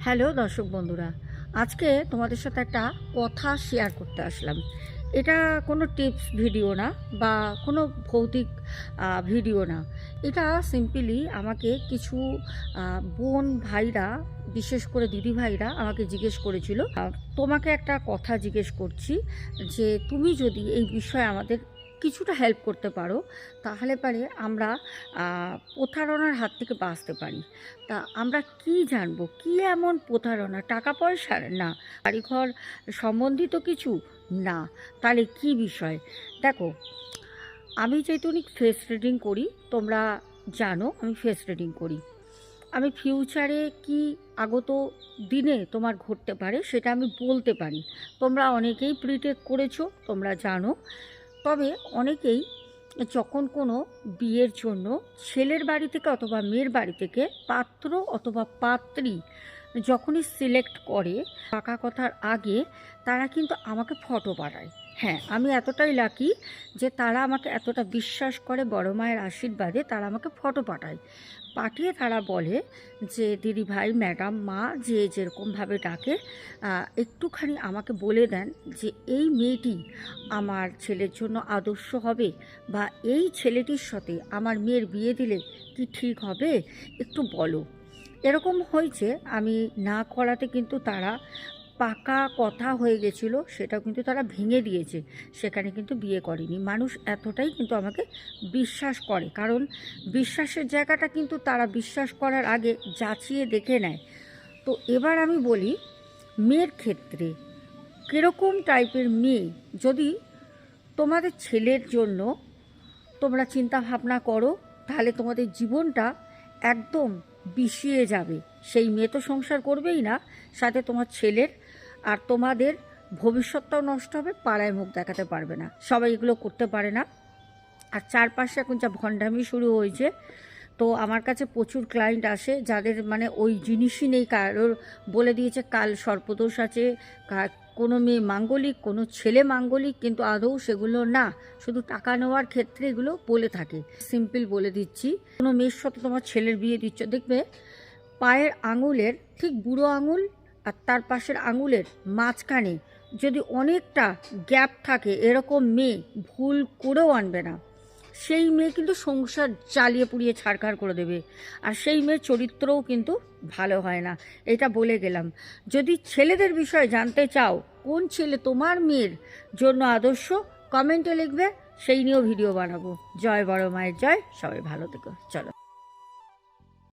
Hello দর্শক বন্ধুরা, আজকে তোমাদের সাথে একটা কথা শেয়ার করতে আসলাম। এটা কোনো টিপস ভিডিও না বা কোনো ভৌতিক ভিডিও না। এটা সিম্পলি আমাকে কিছু বোন ভাইরা, বিশেষ করে দিদি ভাইরা আমাকে জিজ্ঞেস করেছিল, তোমাকে একটা কথা জিজ্ঞেস করছি যে তুমি যদি এই বিষয়ে আমাদের কিছুটা হেল্প করতে পারো, তাহলে পারে আমরা প্রতারণার হাত থেকে বাঁচতে পারি। তা আমরা কি জানবো, কি এমন প্রতারণা? টাকা পয়সার না, বাড়িঘর সম্বন্ধিত কিছু না, তাহলে কি বিষয়? দেখো, আমি যেহেতু ফেস রিডিং করি, তোমরা জানো আমি ফেস রিডিং করি। আমি ফিউচারে কি আগত দিনে তোমার ঘটতে পারে সেটা আমি বলতে পারি। তোমরা অনেকেই প্রিটেক্ট করেছো, তোমরা জানো। তবে অনেকেই যখন কোনো বিয়ের জন্য ছেলের বাড়ি থেকে অথবা মেয়ের বাড়ি থেকে পাত্র অথবা পাত্রী যখনই সিলেক্ট করে, পাকা কথার আগে তারা কিন্তু আমাকে ফটো পাঠায়। হ্যাঁ, আমি এতটাই লাকি যে তারা আমাকে এতটা বিশ্বাস করে, বড় মায়ের আশীর্বাদে তারা আমাকে ফটো পাঠায়। পাঠিয়ে তারা বলে যে দিদি ভাই, ম্যাডাম, মা, যে যেরকমভাবে ডাকে, একটুখানি আমাকে বলে দেন যে এই মেয়েটি আমার ছেলের জন্য আদর্শ হবে, বা এই ছেলেটির সাথে আমার মেয়ের বিয়ে দিলে কি ঠিক হবে, একটু বলো। এরকম হয়েছে, আমি না করাতে কিন্তু তারা পাকা কথা হয়ে গেছিলো, সেটাও কিন্তু তারা ভেঙে দিয়েছে, সেখানে কিন্তু বিয়ে করেনি। মানুষ এতটাই কিন্তু আমাকে বিশ্বাস করে, কারণ বিশ্বাসের জায়গাটা কিন্তু তারা বিশ্বাস করার আগে যাচিয়ে দেখে নেয়। তো এবার আমি বলি, মেয়ের ক্ষেত্রে কীরকম টাইপের মেয়ে যদি তোমাদের ছেলের জন্য তোমরা চিন্তা ভাবনা করো, তাহলে তোমাদের জীবনটা একদম বিষিয়ে যাবে। সেই মেয়ে তো সংসার করবেই না, সাথে তোমার ছেলের আর তোমাদের ভবিষ্যৎটাও নষ্ট হবে, পাড়ায় মুখ দেখাতে পারবে না। সবাই এগুলো করতে পারে না। আর চারপাশে এখন যা ভণ্ডামি শুরু হয়েছে, তো আমার কাছে প্রচুর ক্লায়েন্ট আসে যাদের ওই জিনিসই নেই। কারোর বলে দিয়েছে কাল সর্পদোষ আছে, কোনো মেয়ে মাঙ্গলিক, কোনো ছেলে মাঙ্গলিক, কিন্তু আদৌ সেগুলো না, শুধু টাকা নেওয়ার ক্ষেত্রে এগুলো বলে থাকে। সিম্পল বলে দিচ্ছি, কোনো মেয়ের সাথে তোমার ছেলের বিয়ে দিচ্ছ, দেখবে পায়ের আঙুলের ঠিক বুড়ো আঙুল আর তার পাশের আঙুলের মাঝখানে যদি অনেকটা গ্যাপ থাকে, এরকম মেয়ে ভুল করেও আনবে না। সেই মেয়ে কিন্তু সংসার জ্বালিয়ে পুড়িয়ে ছাড়খাড় করে দেবে, আর সেই মেয়ের চরিত্রও কিন্তু ভালো হয় না। এটা বলে গেলাম। যদি ছেলেদের বিষয়ে জানতে চাও, কোন ছেলে তোমার মেয়ের জন্য আদর্শ, কমেন্টে লিখবে, সেই নিয়েও ভিডিও বানাবো। জয় বড় মায়ের জয়। সবাই ভালো থেকো। চলো।